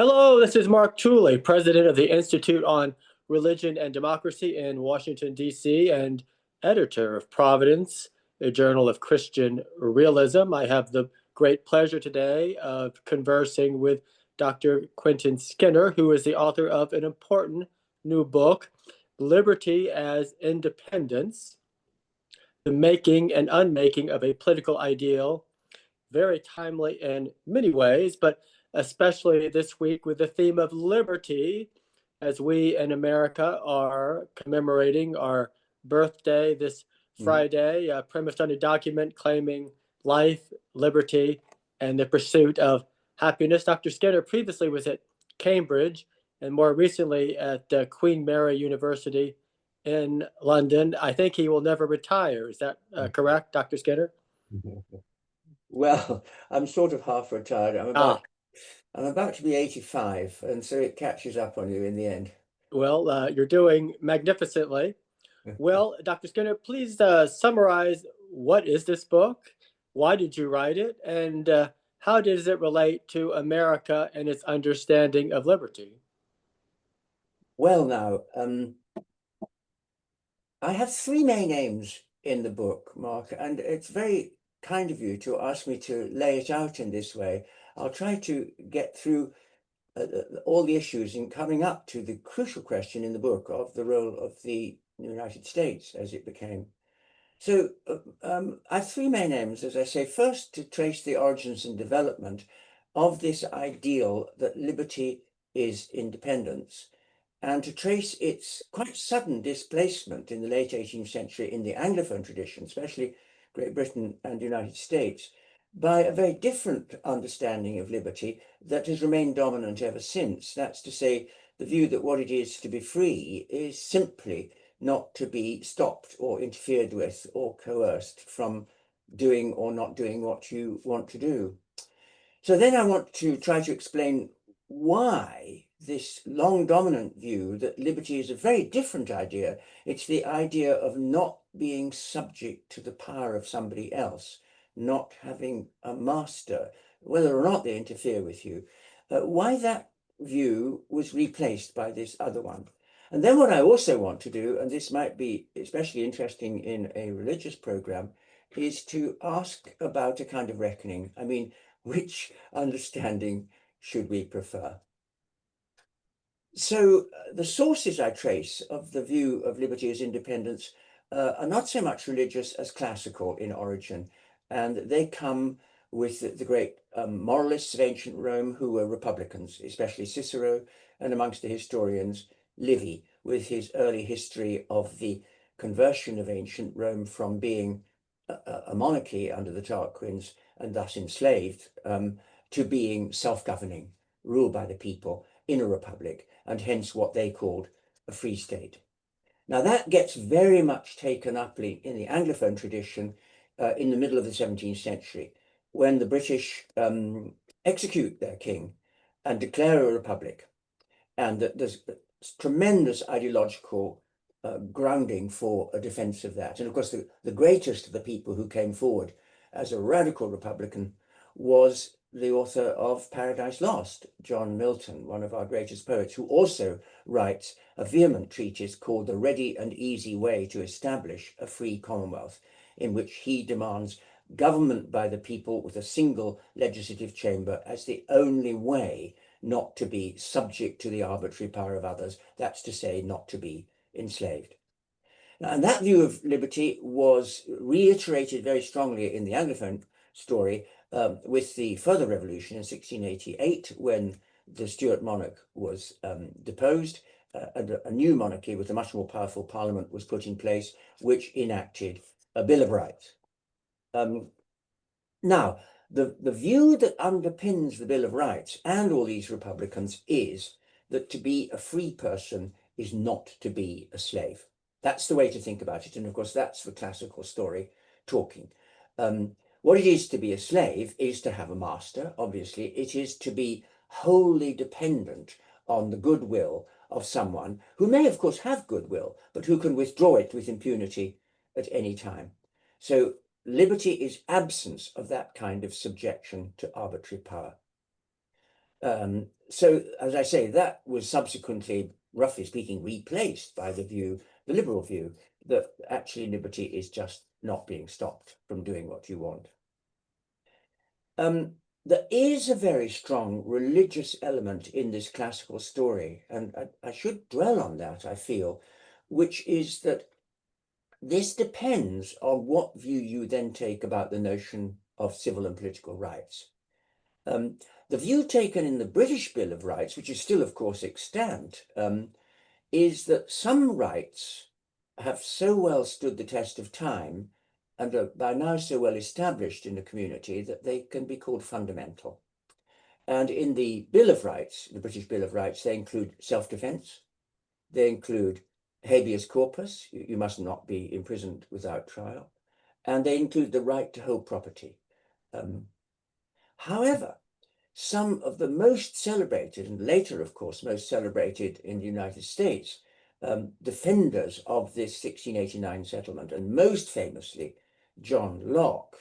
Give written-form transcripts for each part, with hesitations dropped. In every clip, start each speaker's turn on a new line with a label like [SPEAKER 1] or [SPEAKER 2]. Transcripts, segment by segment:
[SPEAKER 1] Hello, this is Mark Tooley, president of the Institute on Religion and Democracy in Washington, D.C., and editor of Providence, a journal of Christian realism. I have the great pleasure today of conversing with Dr. Quentin Skinner, who is the author of an important new book, Liberty as Independence, The Making and Unmaking of a Political Ideal. Very timely in many ways, but especially this week with the theme of liberty, as we in America are commemorating our birthday this Friday, premised on a document claiming life, liberty, and the pursuit of happiness. Dr. Skinner previously was at Cambridge and more recently at Queen Mary University in London. I think he will never retire. Is that correct, Dr. Skinner?
[SPEAKER 2] Well, I'm sort of half retired. I'm about to be 85, and so it catches up on you in the end.
[SPEAKER 1] Well, you're doing magnificently. Well, Dr. Skinner, please summarize what is this book? Why did you write it? And how does it relate to America and its understanding of liberty?
[SPEAKER 2] Well, now, I have three main aims in the book, Mark, and it's very kind of you to ask me to lay it out in this way. I'll try to get through all the issues in coming up to the crucial question in the book of the role of the United States as it became. So I have three main aims, as I say. First, to trace the origins and development of this ideal that liberty is independence, and to trace its quite sudden displacement in the late 18th century in the Anglophone tradition, especially Great Britain and the United States, by a very different understanding of liberty that has remained dominant ever since. That's to say, the view that what it is to be free is simply not to be stopped or interfered with or coerced from doing or not doing what you want to do. So then I want to try to explain why this long dominant view that liberty is a very different idea. It's the idea of not being subject to the power of somebody else, not having a master, whether or not they interfere with you, why that view was replaced by this other one. And then what I also want to do, and this might be especially interesting in a religious program, is to ask about a kind of reckoning. I mean, which understanding should we prefer? So the sources I trace of the view of liberty as independence are not so much religious as classical in origin, and they come with the great moralists of ancient Rome who were republicans, especially Cicero, and amongst the historians, Livy, with his early history of the conversion of ancient Rome from being a monarchy under the Tarquins and thus enslaved to being self-governing, ruled by the people in a republic, and hence what they called a free state. Now that gets very much taken up in the Anglophone tradition in the middle of the 17th century, when the British execute their king and declare a republic. And there's tremendous ideological grounding for a defense of that. And of course, the greatest of the people who came forward as a radical Republican was the author of Paradise Lost, John Milton, one of our greatest poets, who also writes a vehement treatise called The Ready and Easy Way to Establish a Free Commonwealth, in which he demands government by the people with a single legislative chamber as the only way not to be subject to the arbitrary power of others, that's to say, not to be enslaved. And that view of liberty was reiterated very strongly in the Anglophone story with the further revolution in 1688, when the Stuart monarch was deposed, and a new monarchy with a much more powerful parliament was put in place, which enacted a Bill of Rights. Now, the view that underpins the Bill of Rights and all these Republicans is that to be a free person is not to be a slave. That's the way to think about it. And of course, that's the classical story talking. What it is to be a slave is to have a master, obviously. It is to be wholly dependent on the goodwill of someone who may, of course, have goodwill, but who can withdraw it with impunity at any time. So liberty is absence of that kind of subjection to arbitrary power. So, as I say, that was subsequently, roughly speaking, replaced by the liberal view, that actually liberty is just not being stopped from doing what you want. There is a very strong religious element in this classical story, and I should dwell on that, I feel, which is that this depends on what view you then take about the notion of civil and political rights. The view taken in the British Bill of Rights, which is still, of course, extant, is that some rights have so well stood the test of time and are by now so well established in the community that they can be called fundamental. And in the Bill of Rights, the British Bill of Rights, they include self-defense, they include habeas corpus, you must not be imprisoned without trial, and they include the right to hold property. However, some of the most celebrated, and later, of course, most celebrated in the United States, defenders of this 1689 settlement, and most famously, John Locke,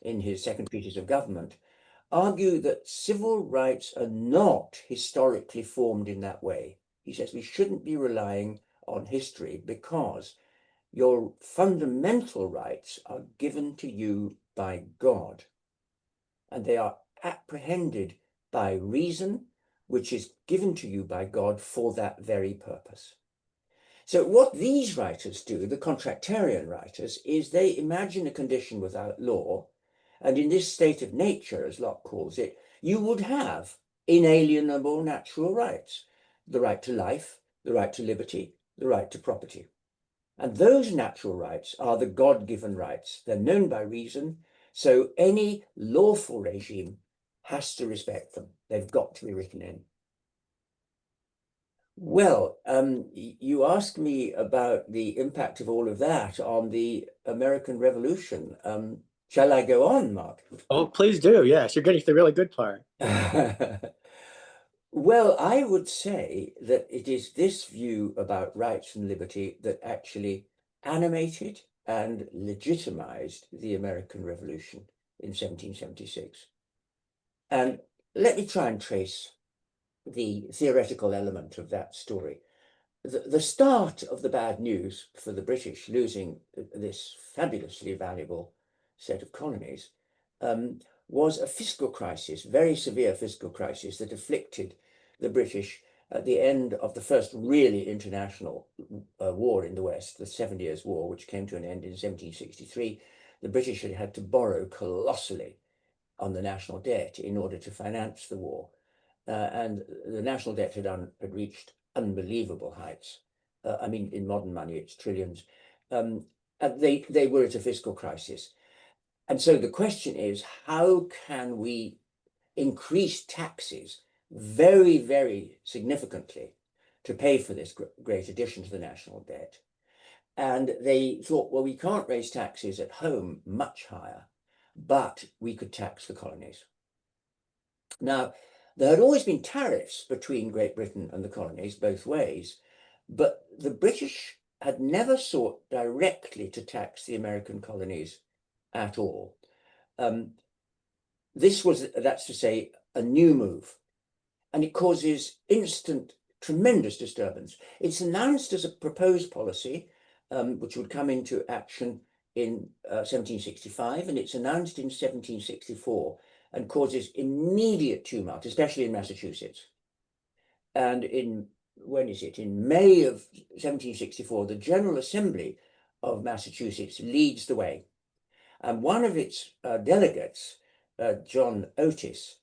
[SPEAKER 2] in his Second Treatise of Government, argue that civil rights are not historically formed in that way. He says we shouldn't be relying on history because your fundamental rights are given to you by God, and they are apprehended by reason, which is given to you by God for that very purpose. So what these writers do, the contractarian writers, is they imagine a condition without law, and in this state of nature, as Locke calls it, you would have inalienable natural rights, the right to life, the right to liberty, the right to property. And those natural rights are the God-given rights. They're known by reason, so any lawful regime has to respect them. They've got to be written in. Well, you asked me about the impact of all of that on the American Revolution. Shall I go on, Mark?
[SPEAKER 1] Oh, please do. Yes, you're getting to the really good part.
[SPEAKER 2] Well, I would say that it is this view about rights and liberty that actually animated and legitimized the American Revolution in 1776. And let me try and trace the theoretical element of that story. The start of the bad news for the British losing this fabulously valuable set of colonies was a fiscal crisis, very severe fiscal crisis that afflicted the British at the end of the first really international war in the West, the 7 Years' War, which came to an end in 1763. The British had to borrow colossally on the national debt in order to finance the war. And the national debt had reached unbelievable heights. I mean, in modern money, it's trillions. And they were at a fiscal crisis. And so the question is, how can we increase taxes very, very significantly to pay for this great addition to the national debt? And they thought, well, we can't raise taxes at home much higher, but we could tax the colonies. Now, there had always been tariffs between Great Britain and the colonies both ways, but the British had never sought directly to tax the American colonies at all. That's to say, a new move, and it causes instant, tremendous disturbance. It's announced as a proposed policy, which would come into action in 1765, and it's announced in 1764 and causes immediate tumult, especially in Massachusetts. And in May of 1764, the General Assembly of Massachusetts leads the way. And one of its delegates, John Otis,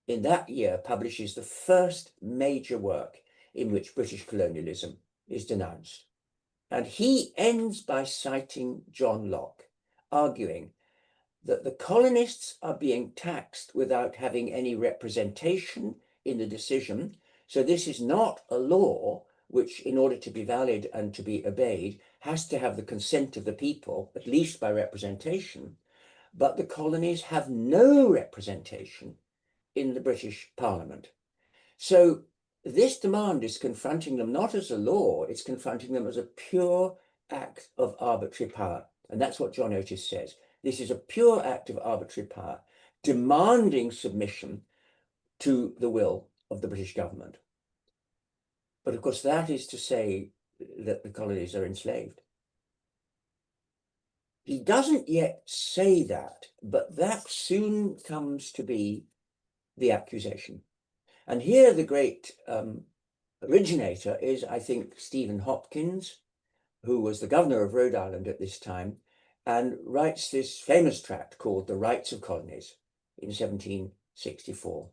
[SPEAKER 2] in that year publishes the first major work in which British colonialism is denounced. And he ends by citing John Locke, arguing that the colonists are being taxed without having any representation in the decision. So this is not a law which, in order to be valid and to be obeyed, has to have the consent of the people, at least by representation. But the colonies have no representation in the British Parliament. So this demand is confronting them not as a law, it's confronting them as a pure act of arbitrary power. And that's what John Otis says. This is a pure act of arbitrary power, demanding submission to the will of the British government. But of course, that is to say that the colonies are enslaved. He doesn't yet say that, but that soon comes to be the accusation. And here the great originator is, I think, Stephen Hopkins, who was the governor of Rhode Island at this time, and writes this famous tract called The Rights of Colonies in 1764.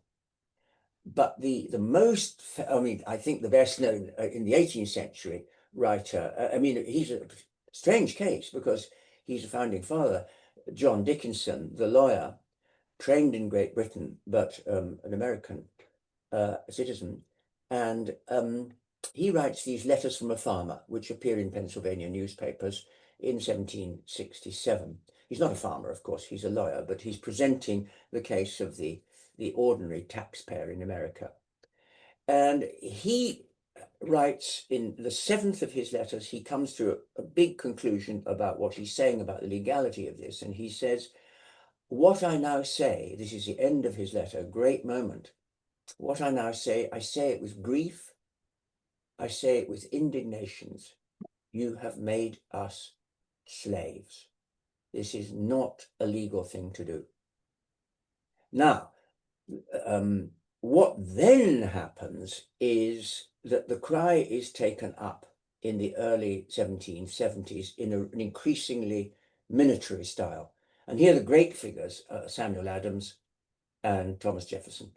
[SPEAKER 2] But the most, I mean, I think the best known in the 18th century writer, I mean, he's a strange case because he's a founding father, John Dickinson, the lawyer, trained in Great Britain, but an American citizen. And he writes these letters from a farmer, which appear in Pennsylvania newspapers in 1767. He's not a farmer, of course, he's a lawyer, but he's presenting the case of the ordinary taxpayer in America. And he writes in the 7th of his letters, he comes to a big conclusion about what he's saying about the legality of this. And he says, what I now say, this is the end of his letter, great moment. What I now say, I say it with grief. I say it with indignations. You have made us slaves. This is not a legal thing to do. Now, what then happens is that the cry is taken up in the early 1770s in an increasingly military style. And here the great figures are Samuel Adams and Thomas Jefferson,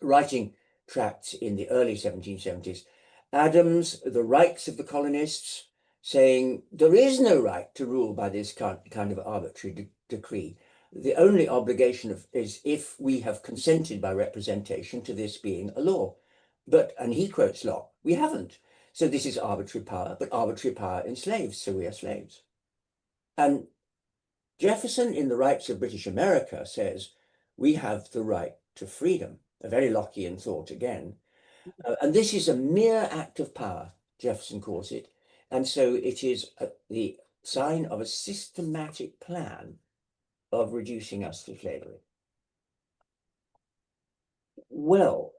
[SPEAKER 2] writing tracts in the early 1770s. Adams, The Rights of the Colonists, saying there is no right to rule by this kind of arbitrary decree. The only obligation is if we have consented by representation to this being a law. But, and he quotes Locke, we haven't. So this is arbitrary power, but arbitrary power enslaves, so we are slaves. And Jefferson in The Rights of British America says, we have the right to freedom, a very Lockean thought again. And this is a mere act of power, Jefferson calls it. And so it is the sign of a systematic plan of reducing us to slavery. Well,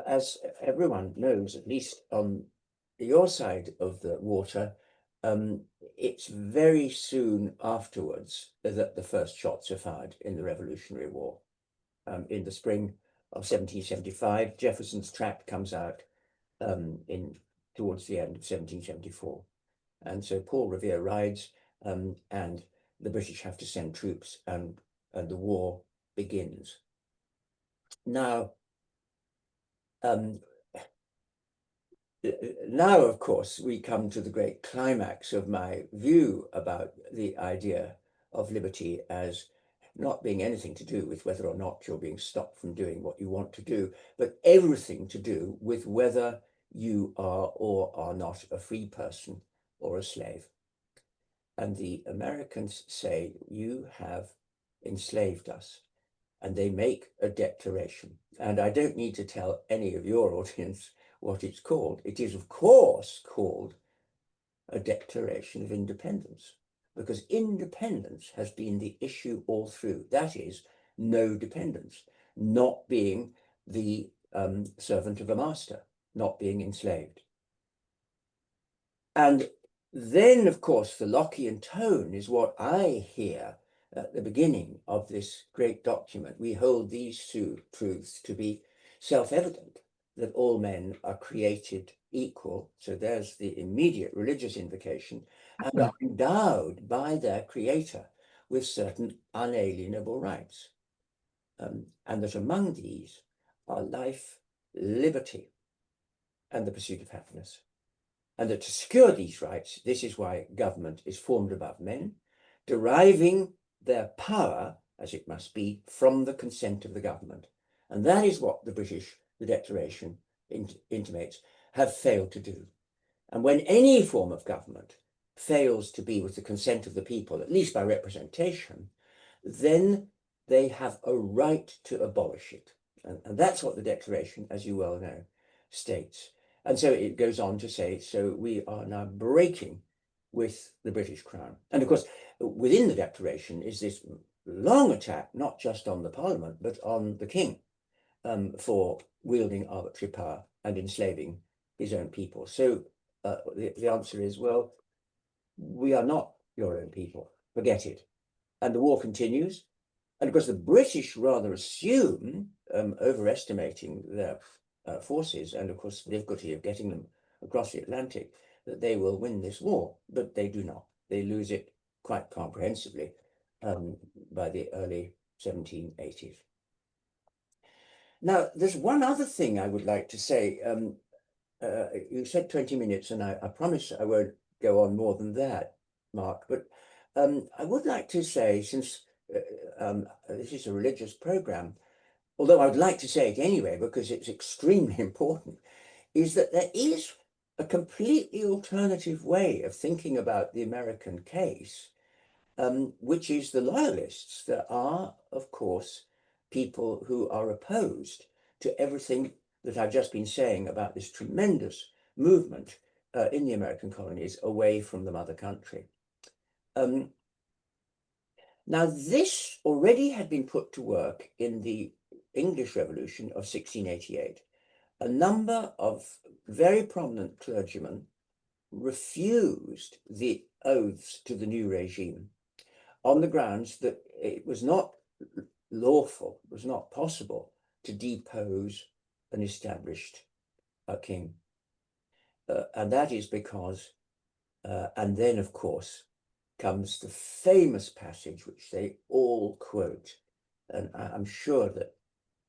[SPEAKER 2] as everyone knows, at least on your side of the water, it's very soon afterwards that the first shots are fired in the Revolutionary War. In the spring of 1775, Jefferson's tract comes out towards the end of 1774. And so Paul Revere rides, and the British have to send troops, and the war begins. Now, of course, we come to the great climax of my view about the idea of liberty as not being anything to do with whether or not you're being stopped from doing what you want to do, but everything to do with whether you are or are not a free person or a slave. And the Americans say, you have enslaved us. And they make a declaration. And I don't need to tell any of your audience what it's called. It is, of course, called a Declaration of Independence, because independence has been the issue all through. That is, no dependence, not being the servant of a master, not being enslaved. And then, of course, the Lockean tone is what I hear at the beginning of this great document. We hold these two truths to be self-evident, that all men are created equal. So there's the immediate religious invocation, and are endowed by their creator with certain unalienable rights. And that among these are life, liberty, and the pursuit of happiness. And that to secure these rights, this is why government is formed above men, deriving their power, as it must be, from the consent of the government. And that is what the Declaration intimates, have failed to do. And when any form of government fails to be with the consent of the people, at least by representation, then they have a right to abolish it. And that's what the Declaration, as you well know, states. And so it goes on to say, so we are now breaking with the British Crown. And of course, within the Declaration is this long attack, not just on the Parliament, but on the King. for wielding arbitrary power and enslaving his own people. So the answer is, well, we are not your own people. Forget it. And the war continues. And of course, the British rather assume, overestimating their forces and, of course, the difficulty of getting them across the Atlantic, that they will win this war. But they do not. They lose it quite comprehensively by the early 1780s. Now, there's one other thing I would like to say. You said 20 minutes, and I promise I won't go on more than that, Mark. But I would like to say, since this is a religious program, although I would like to say it anyway, because it's extremely important, is that there is a completely alternative way of thinking about the American case, which is the loyalists. There are, of course, people who are opposed to everything that I've just been saying about this tremendous movement in the American colonies away from the mother country. Now, this already had been put to work in the English Revolution of 1688. A number of very prominent clergymen refused the oaths to the new regime on the grounds that it was not lawful, it was not possible to depose an established king. And that is because, and then of course, comes the famous passage which they all quote. And I'm sure that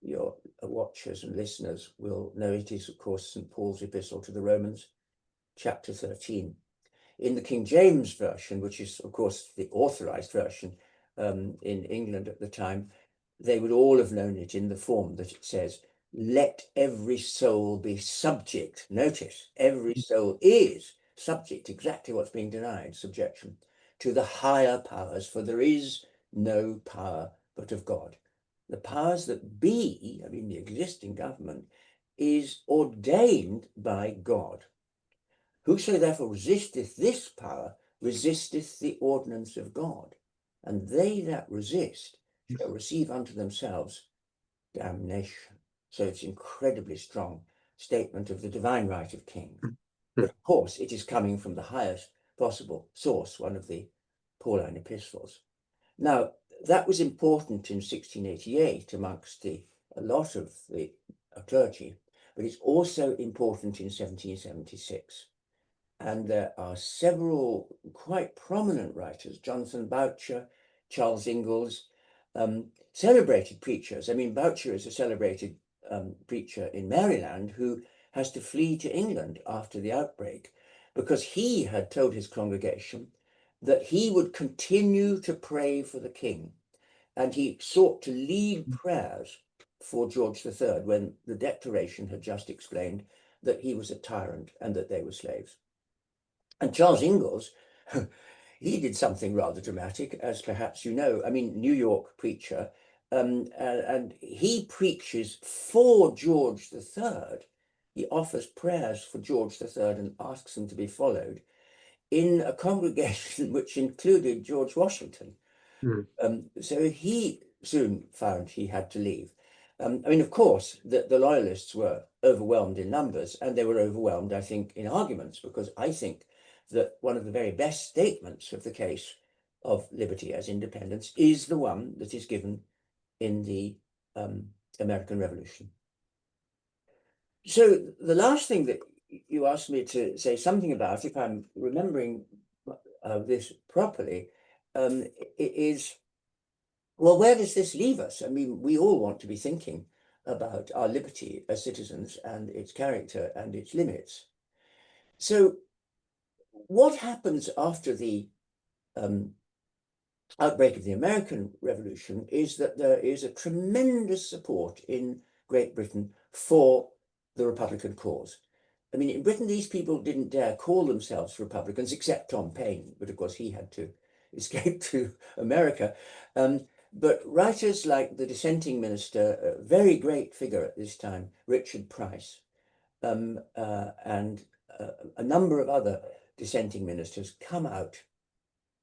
[SPEAKER 2] your watchers and listeners will know it is, of course, St. Paul's epistle to the Romans, chapter 13. In the King James Version, which is, of course, the authorized version in England at the time, they would all have known it in the form that it says, let every soul be subject. Notice, every soul is subject, exactly what's being denied, subjection, to the higher powers, for there is no power but of God. The powers that be, I mean, the existing government, is ordained by God. Whoso therefore resisteth this power, resisteth the ordinance of God. And they that resist shall receive unto themselves damnation. So it's incredibly strong statement of the divine right of kings. But of course, it is coming from the highest possible source, one of the Pauline epistles. Now, that was important in 1688 amongst a lot of the clergy, but it's also important in 1776. And there are several quite prominent writers, Jonathan Boucher, Charles Ingalls, celebrated preachers. I mean, Boucher is a celebrated preacher in Maryland who has to flee to England after the outbreak because he had told his congregation that he would continue to pray for the king. And he sought to lead prayers for George III when the Declaration had just explained that he was a tyrant and that they were slaves. And Charles Ingalls, he did something rather dramatic, as perhaps you know. I mean, New York preacher, and he preaches for George III. He offers prayers for George III and asks them to be followed in a congregation which included George Washington. So he soon found he had to leave. I mean, of course, the loyalists were overwhelmed in numbers, and they were overwhelmed, I think, in arguments, because I think that one of the very best statements of the case of liberty as independence is the one that is given in the American Revolution. So the last thing that you asked me to say something about, if I'm remembering this properly, is, well, where does this leave us? I mean, we all want to be thinking about our liberty as citizens and its character and its limits. So what happens after the outbreak of the American Revolution is that there is a tremendous support in Great Britain for the Republican cause. I mean, in Britain, these people didn't dare call themselves Republicans, except Tom Paine, but of course he had to escape to America. But writers like the dissenting minister, a very great figure at this time, Richard Price, and a number of other dissenting ministers come out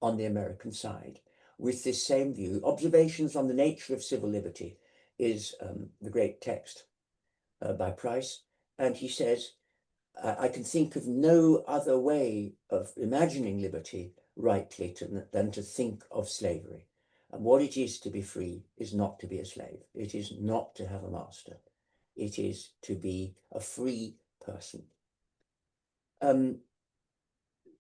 [SPEAKER 2] on the American side with this same view, observations on the nature of civil liberty is the great text by Price, and he says, I can think of no other way of imagining liberty rightly than to think of slavery. And what it is to be free is not to be a slave. It is not to have a master. It is to be a free person.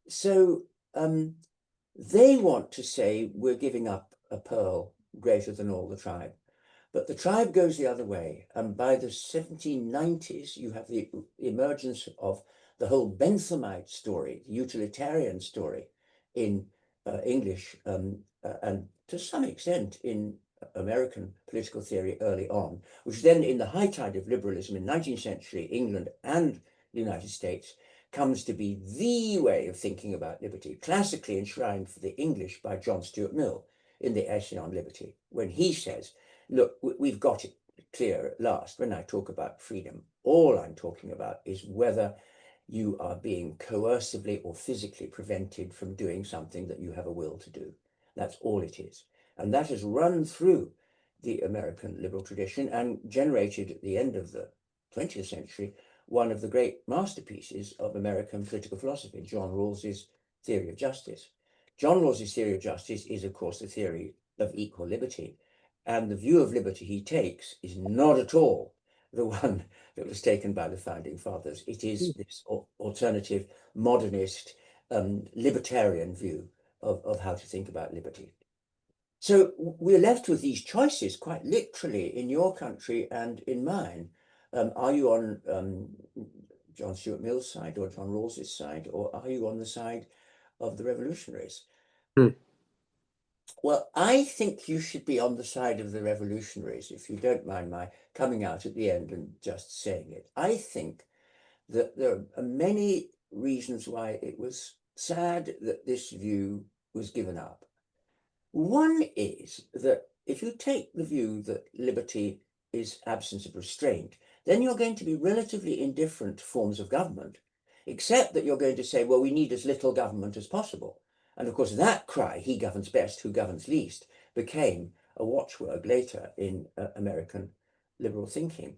[SPEAKER 2] So they want to say we're giving up a pearl greater than all the tribe. But the tribe goes the other way. And by the 1790s, you have the emergence of the whole Benthamite story, the utilitarian story in English and to some extent in American political theory early on, which then in the high tide of liberalism in 19th century England and the United States comes to be the way of thinking about liberty, classically enshrined for the English by John Stuart Mill in the Essay on Liberty, when he says, look, we've got it clear at last. When I talk about freedom, all I'm talking about is whether you are being coercively or physically prevented from doing something that you have a will to do. That's all it is. And that has run through the American liberal tradition and generated at the end of the 20th century one of the great masterpieces of American political philosophy, John Rawls's theory of justice. John Rawls's theory of justice is, of course, the theory of equal liberty. And the view of liberty he takes is not at all the one that was taken by the founding fathers. It is this alternative, modernist, libertarian view of how to think about liberty. So we're left with these choices quite literally in your country and in mine. Are you on John Stuart Mill's side or John Rawls's side, or are you on the side of the revolutionaries? Well, I think you should be on the side of the revolutionaries, if you don't mind my coming out at the end and just saying it. I think that there are many reasons why it was sad that this view was given up. One is that if you take the view that liberty is absence of restraint, then you're going to be relatively indifferent to forms of government, except that you're going to say, well, we need as little government as possible. And of course, that cry, he governs best, who governs least, became a watchword later in American liberal thinking.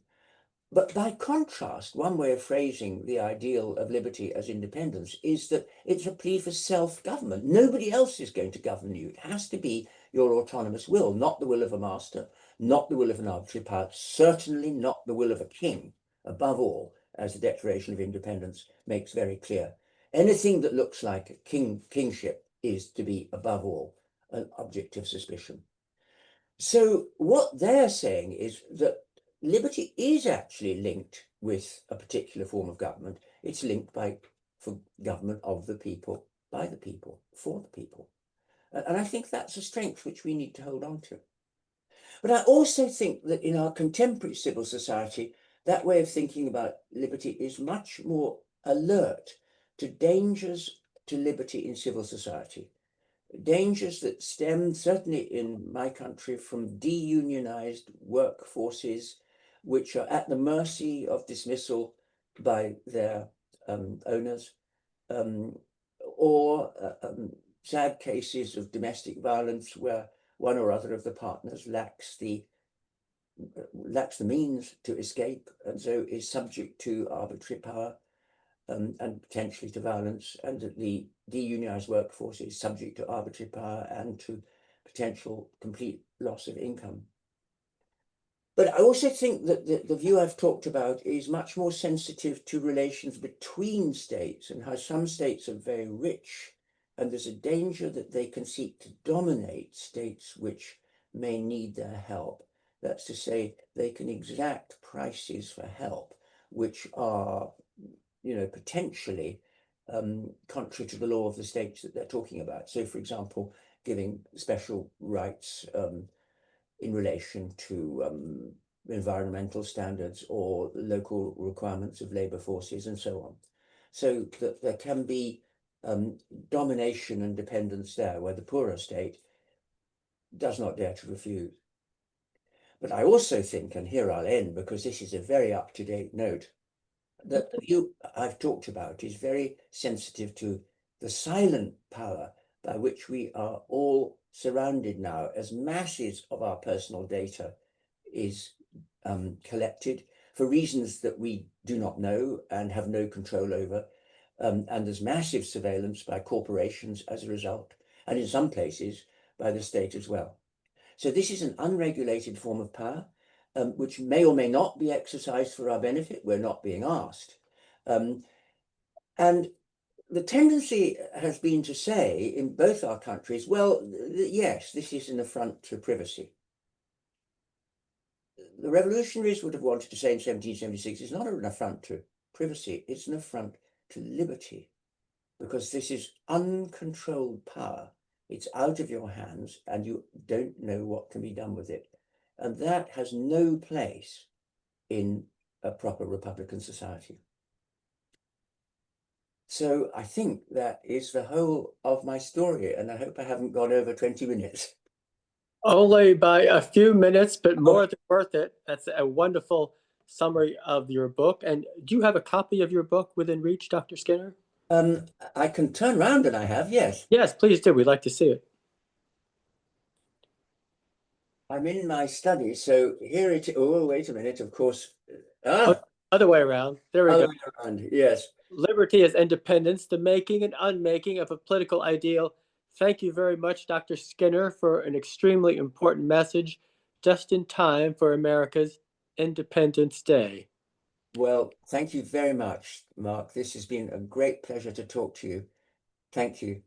[SPEAKER 2] But by contrast, one way of phrasing the ideal of liberty as independence is that it's a plea for self-government. Nobody else is going to govern you. It has to be your autonomous will, not the will of a master, not the will of an arbitrary power, certainly not the will of a king, above all, as the Declaration of Independence makes very clear. Anything that looks like a kingship is to be, above all, an object of suspicion. So what they're saying is that liberty is actually linked with a particular form of government. It's linked for government of the people, by the people, for the people. And I think that's a strength which we need to hold on to. But I also think that in our contemporary civil society, that way of thinking about liberty is much more alert to dangers to liberty in civil society. Dangers that stem, certainly in my country, from deunionized workforces, which are at the mercy of dismissal by their owners, or sad cases of domestic violence where one or other of the partners lacks the means to escape, and so is subject to arbitrary power and potentially to violence, and that the deunionized workforce is subject to arbitrary power and to potential complete loss of income. But I also think that the view I've talked about is much more sensitive to relations between states and how some states are very rich, and there's a danger that they can seek to dominate states which may need their help. That's to say, they can exact prices for help, which are potentially contrary to the law of the states that they're talking about. So, for example, giving special rights in relation to environmental standards or local requirements of labor forces and so on. So that there can be domination and dependence there where the poorer state does not dare to refuse. But I also think, and here I'll end because this is a very up-to-date note, that the view I've talked about is very sensitive to the silent power by which we are all surrounded now as masses of our personal data is collected for reasons that we do not know and have no control over. And there's massive surveillance by corporations as a result, and in some places by the state as well. So this is an unregulated form of power, which may or may not be exercised for our benefit. We're not being asked. And the tendency has been to say in both our countries, well, yes, this is an affront to privacy. The revolutionaries would have wanted to say in 1776, it's not an affront to privacy, it's an affront to liberty, because this is uncontrolled power. It's out of your hands and you don't know what can be done with it. And that has no place in a proper Republican society. So I think that is the whole of my story, and I hope I haven't gone over 20 minutes.
[SPEAKER 1] Only by a few minutes, but more than worth it. That's a wonderful summary of your book. And do you have a copy of your book within reach, Dr. Skinner?
[SPEAKER 2] I can turn around and I have, yes.
[SPEAKER 1] Yes, please do. We'd like to see it.
[SPEAKER 2] I'm in my study, so here it is. Oh, wait a minute, of course.
[SPEAKER 1] Other way around. There we
[SPEAKER 2] Other
[SPEAKER 1] go.
[SPEAKER 2] way around, yes.
[SPEAKER 1] Liberty as Independence, the Making and Unmaking of a Political Ideal. Thank you very much, Dr. Skinner, for an extremely important message just in time for America's Independence Day.
[SPEAKER 2] Well, thank you very much, Mark. This has been a great pleasure to talk to you. Thank you.